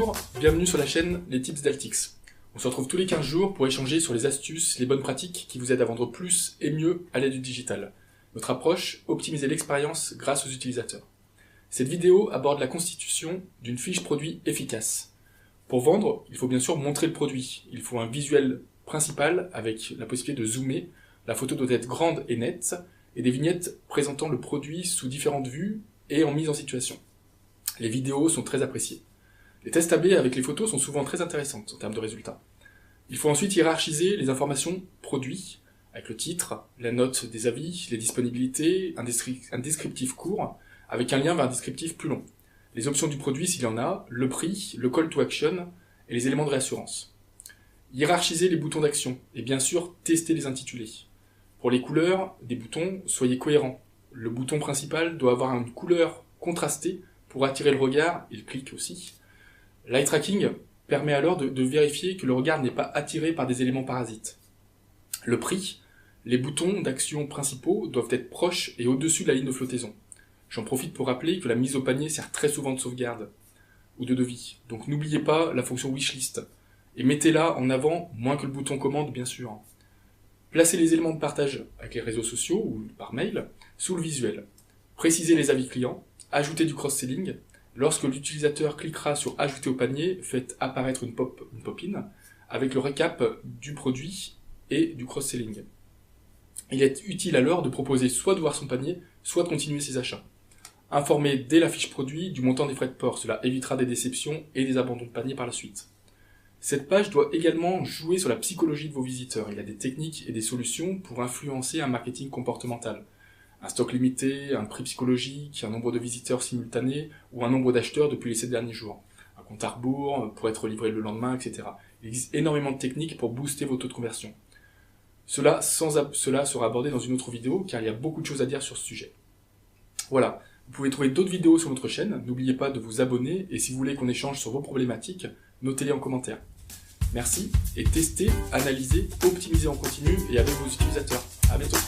Bonjour, bienvenue sur la chaîne Les Tips d'Altix. On se retrouve tous les 15 jours pour échanger sur les astuces, les bonnes pratiques qui vous aident à vendre plus et mieux à l'aide du digital. Notre approche, optimiser l'expérience grâce aux utilisateurs. Cette vidéo aborde la constitution d'une fiche produit efficace. Pour vendre, il faut bien sûr montrer le produit. Il faut un visuel principal avec la possibilité de zoomer. La photo doit être grande et nette et des vignettes présentant le produit sous différentes vues et en mise en situation. Les vidéos sont très appréciées. Les tests AB avec les photos sont souvent très intéressantes en termes de résultats. Il faut ensuite hiérarchiser les informations produits, avec le titre, la note des avis, les disponibilités, un descriptif court, avec un lien vers un descriptif plus long. Les options du produit s'il y en a, le prix, le call to action et les éléments de réassurance. Hiérarchiser les boutons d'action et bien sûr tester les intitulés. Pour les couleurs des boutons, soyez cohérents. Le bouton principal doit avoir une couleur contrastée pour attirer le regard et le clic aussi. L'eye tracking permet alors de vérifier que le regard n'est pas attiré par des éléments parasites. Le prix, les boutons d'action principaux doivent être proches et au-dessus de la ligne de flottaison. J'en profite pour rappeler que la mise au panier sert très souvent de sauvegarde ou de devis. Donc n'oubliez pas la fonction wishlist et mettez-la en avant moins que le bouton commande bien sûr. Placez les éléments de partage avec les réseaux sociaux ou par mail sous le visuel. Précisez les avis clients, ajoutez du cross-selling. Lorsque l'utilisateur cliquera sur ajouter au panier, faites apparaître une pop-in avec le récap du produit et du cross-selling. Il est utile alors de proposer soit de voir son panier, soit de continuer ses achats. Informez dès la fiche produit du montant des frais de port, cela évitera des déceptions et des abandons de panier par la suite. Cette page doit également jouer sur la psychologie de vos visiteurs. Il y a des techniques et des solutions pour influencer un marketing comportemental. Un stock limité, un prix psychologique, un nombre de visiteurs simultanés ou un nombre d'acheteurs depuis les 7 derniers jours. Un compte à rebours pour être livré le lendemain, etc. Il existe énormément de techniques pour booster vos taux de conversion. Cela sera abordé dans une autre vidéo car il y a beaucoup de choses à dire sur ce sujet. Voilà, vous pouvez trouver d'autres vidéos sur notre chaîne, n'oubliez pas de vous abonner et si vous voulez qu'on échange sur vos problématiques, notez-les en commentaire. Merci et testez, analysez, optimisez en continu et avec vos utilisateurs. À bientôt.